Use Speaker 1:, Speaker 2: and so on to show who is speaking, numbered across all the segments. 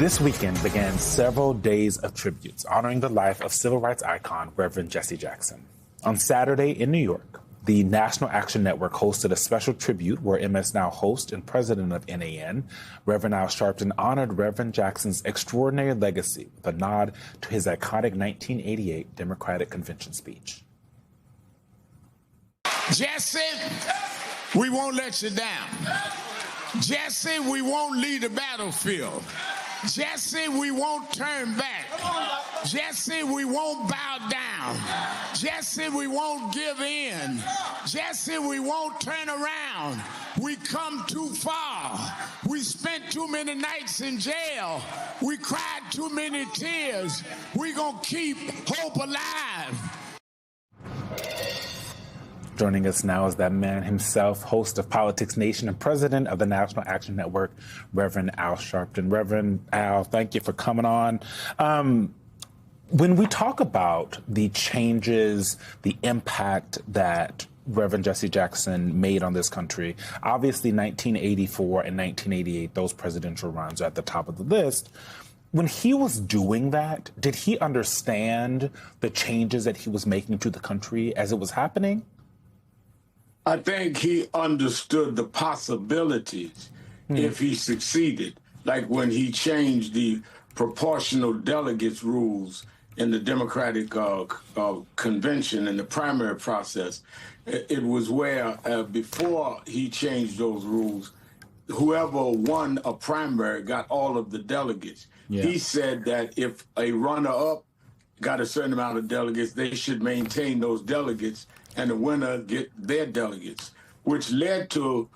Speaker 1: This weekend began several days of tributes honoring the life of civil rights icon Reverend Jesse Jackson. On Saturday in New York, the National Action Network hosted a special tribute where MS Now host and president of NAN, Reverend Al Sharpton, honored Reverend Jackson's extraordinary legacy with a nod to his iconic 1988 Democratic Convention speech.
Speaker 2: Jesse, we won't let you down. Jesse, we won't leave the battlefield. Jesse, we won't turn back. Jesse, we won't bow down. Jesse, we won't give in. Jesse, we won't turn around. We come too far. We spent too many nights in jail. We cried too many tears. We gonna keep hope alive.
Speaker 1: Joining us now is that man himself, host of Politics Nation and president of the National Action Network, Reverend Al Sharpton. Reverend Al, thank you for coming on. When we talk about the changes, the impact that Reverend Jesse Jackson made on this country, obviously 1984 and 1988, those presidential runs are at the top of the list. When he was doing that, did he understand the changes that he was making to the country as it was happening?
Speaker 2: I think he understood the possibilities if he succeeded, like when he changed the proportional delegates rules in the Democratic convention in the primary process. It was where before he changed those rules, whoever won a primary got all of the delegates. Yeah. He said that if a runner-up got a certain amount of delegates, they should maintain those delegates and the winner get their delegates, which led to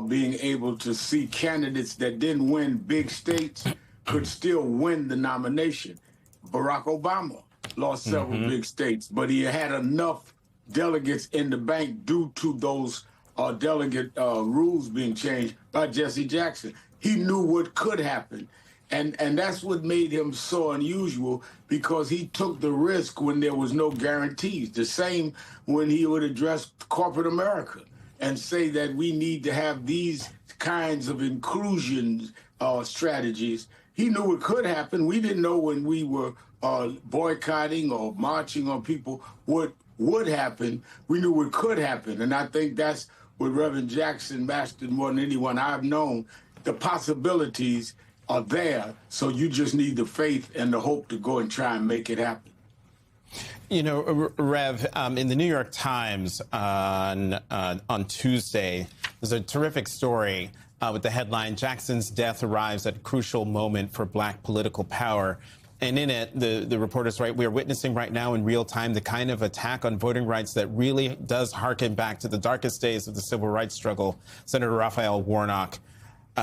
Speaker 2: being able to see candidates that didn't win big states could still win the nomination. Barack Obama lost several big states, but he had enough delegates in the bank due to those delegate rules being changed by Jesse Jackson. He knew what could happen. And that's what made him so unusual, because he took the risk when there was no guarantees. The same when he would address corporate America and say that we need to have these kinds of inclusion strategies. He knew it could happen. We didn't know when we were boycotting or marching on people what would happen. We knew it could happen. And I think that's what Reverend Jackson mastered more than anyone I've known. The possibilities are there, so you just need the faith and the hope to go and try and make it happen.
Speaker 3: You know, Rev, in the New York Times on Tuesday, there's a terrific story with the headline, "Jackson's death arrives at a crucial moment for black political power." And in it, the reporters write, "We are witnessing right now in real time the kind of attack on voting rights that really does harken back to the darkest days of the civil rights struggle," Senator Raphael Warnock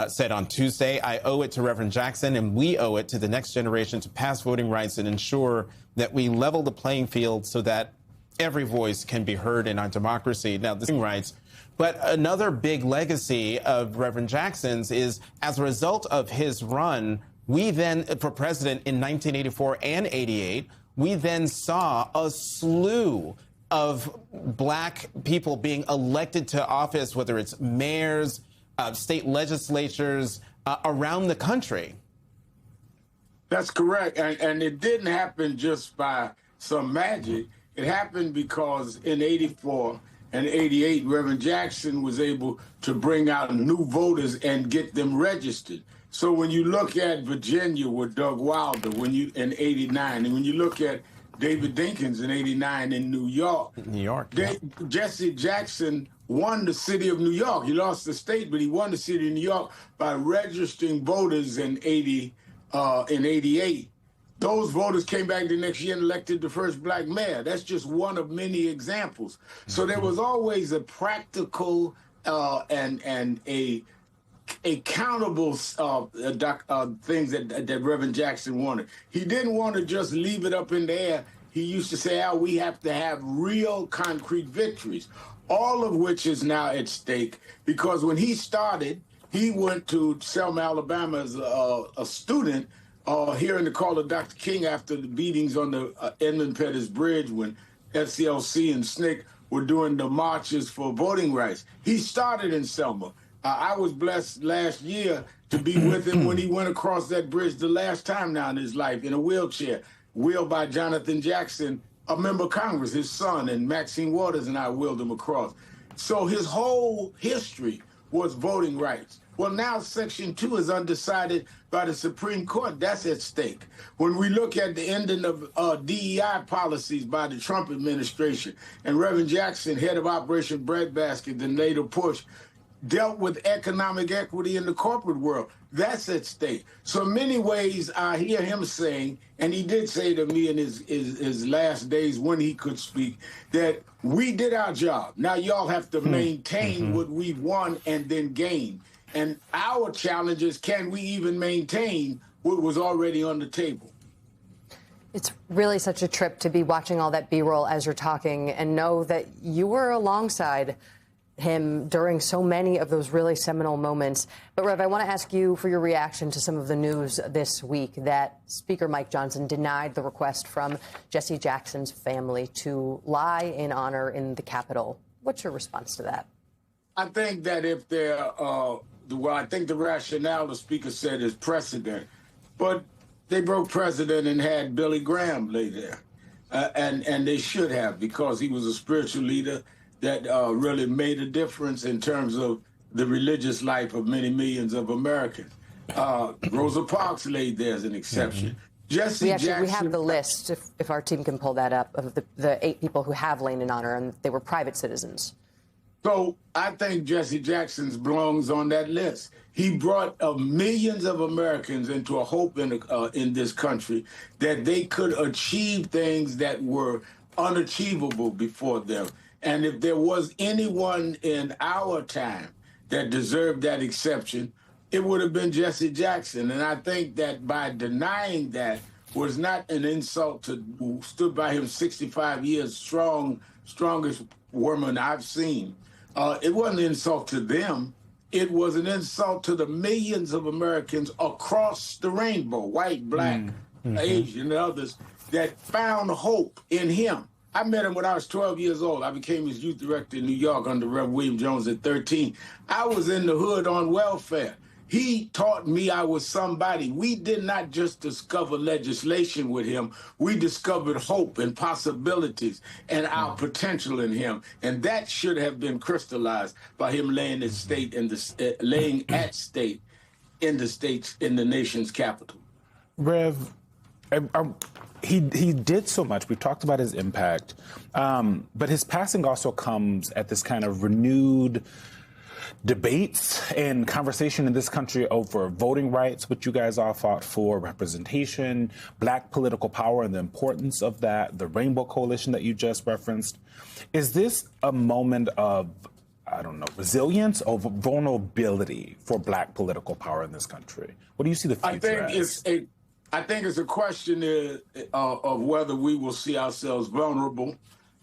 Speaker 3: said on Tuesday. "I owe it to Reverend Jackson, and we owe it to the next generation to pass voting rights and ensure that we level the playing field so that every voice can be heard in our democracy." Now, the voting rights. But another big legacy of Reverend Jackson's is, as a result of his run, we then, for president in 1984 and 88, we then saw a slew of black people being elected to office, whether it's mayors, state legislatures around the country.
Speaker 2: That's correct. And it didn't happen just by some magic. It happened because in 84 and 88, Reverend Jackson was able to bring out new voters and get them registered. So when you look at Virginia with Doug Wilder in 89, and when you look at David Dinkins in 89 in New York, Jesse Jackson won the city of New York. He lost the state, but he won the city of New York by registering voters in 88. Those voters came back the next year and elected the first black mayor. That's just one of many examples. So there was always a practical and a countable things that Reverend Jackson wanted. He didn't want to just leave it up in the air. He used to say, we have to have real concrete victories, all of which is now at stake, because when he started, he went to Selma, Alabama as a student, hearing the call of Dr. King after the beatings on the Edmund Pettus Bridge when SCLC and SNCC were doing the marches for voting rights. He started in Selma. I was blessed last year to be with him when he went across that bridge the last time now in his life in a wheelchair, wheeled by Jonathan Jackson, a member of Congress, his son, and Maxine Waters and I wheeled him across. So his whole history was voting rights. Well, now Section 2 is undecided by the Supreme Court. That's at stake. When we look at the ending of DEI policies by the Trump administration, and Reverend Jackson, head of Operation Breadbasket, then later Push, dealt with economic equity in the corporate world. That's at stake. So in many ways, I hear him saying, and he did say to me in his last days when he could speak, that we did our job. Now y'all have to maintain what we've won and then gain. And our challenge is, can we even maintain what was already on the table?
Speaker 4: It's really such a trip to be watching all that B-roll as you're talking and know that you were alongside him during so many of those really seminal moments. But, Rev, I want to ask you for your reaction to some of the news this week that Speaker Mike Johnson denied the request from Jesse Jackson's family to lie in honor in the Capitol. What's your response to that?
Speaker 2: I think that if they're, I think the rationale the Speaker said is precedent, but they broke precedent and had Billy Graham lay there. And they should have, because he was a spiritual leader that really made a difference in terms of the religious life of many millions of Americans. Rosa Parks laid there as an exception. Jesse Jackson.
Speaker 4: We have the list, if our team can pull that up, of the 8 people who have lain in honor, and they were private citizens.
Speaker 2: So I think Jesse Jackson belongs on that list. He brought millions of Americans into a hope in this country that they could achieve things that were unachievable before them. And if there was anyone in our time that deserved that exception, it would have been Jesse Jackson. And I think that by denying that was not an insult to who stood by him 65 years, strongest woman I've seen. It wasn't an insult to them. It was an insult to the millions of Americans across the rainbow, white, black, Asian, and others, that found hope in him. I met him when I was 12 years old. I became his youth director in New York under Rev. William Jones at 13. I was in the hood on welfare. He taught me I was somebody. We did not just discover legislation with him. We discovered hope and possibilities and our potential in him. And that should have been crystallized by him laying at state in the nation's capital.
Speaker 1: Rev, he did so much. We talked about his impact, but his passing also comes at this kind of renewed debates and conversation in this country over voting rights, which you guys all fought for, representation, black political power and the importance of that, the Rainbow Coalition that you just referenced. Is this a moment of, I don't know, resilience or vulnerability for black political power in this country? What do you see the future as?
Speaker 2: I think it's a question of whether we will see ourselves vulnerable,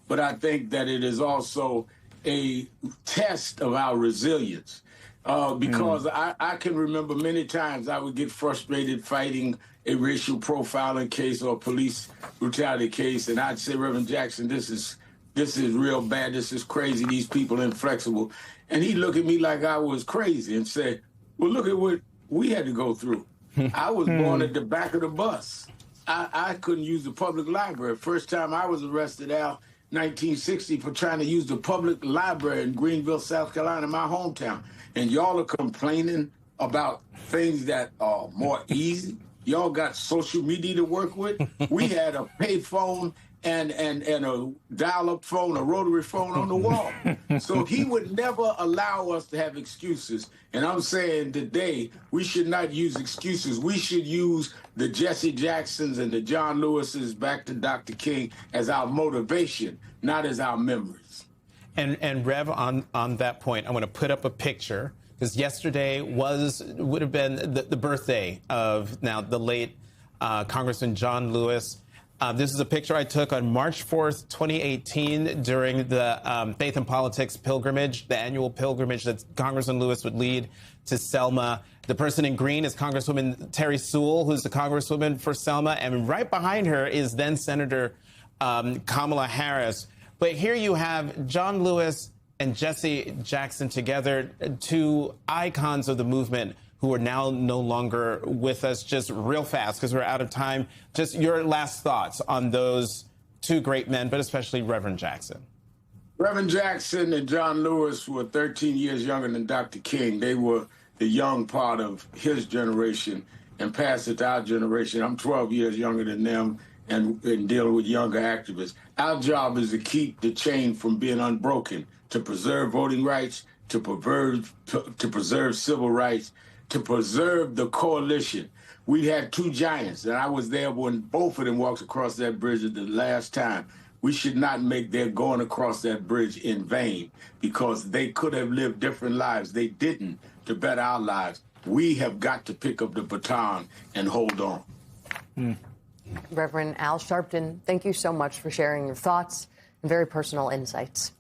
Speaker 2: but I think that it is also a test of our resilience, because I can remember many times I would get frustrated fighting a racial profiling case or a police brutality case, and I'd say, Reverend Jackson, this is real bad, this is crazy, these people are inflexible. And he'd look at me like I was crazy and say, well, look at what we had to go through. I was born at the back of the bus. I couldn't use the public library. First time I was arrested, Al, 1960, for trying to use the public library in Greenville, South Carolina, my hometown. And y'all are complaining about things that are more easy. Y'all got social media to work with. We had a pay phone and a dial-up phone, a rotary phone on the wall. So he would never allow us to have excuses. And I'm saying today, we should not use excuses. We should use the Jesse Jacksons and the John Lewises, back to Dr. King, as our motivation, not as our memories.
Speaker 3: And Rev, on that point, I'm going to put up a picture, because yesterday would have been the birthday of now the late Congressman John Lewis. This is a picture I took on March 4th, 2018, during the Faith and Politics pilgrimage, the annual pilgrimage that Congressman Lewis would lead to Selma. The person in green is Congresswoman Terry Sewell, who's the Congresswoman for Selma. And right behind her is then Senator Kamala Harris. But here you have John Lewis and Jesse Jackson together, two icons of the movement who are now no longer with us. Just real fast, because we're out of time, just your last thoughts on those two great men, but especially Reverend Jackson.
Speaker 2: Reverend Jackson and John Lewis were 13 years younger than Dr. King. They were the young part of his generation and passed it to our generation. I'm 12 years younger than them and dealing with younger activists. Our job is to keep the chain from being unbroken, to preserve voting rights, to preserve civil rights, to preserve the coalition. We had two giants, and I was there when both of them walked across that bridge the last time. We should not make their going across that bridge in vain, because they could have lived different lives. They didn't, to better our lives. We have got to pick up the baton and hold on.
Speaker 4: Reverend Al Sharpton, thank you so much for sharing your thoughts and very personal insights.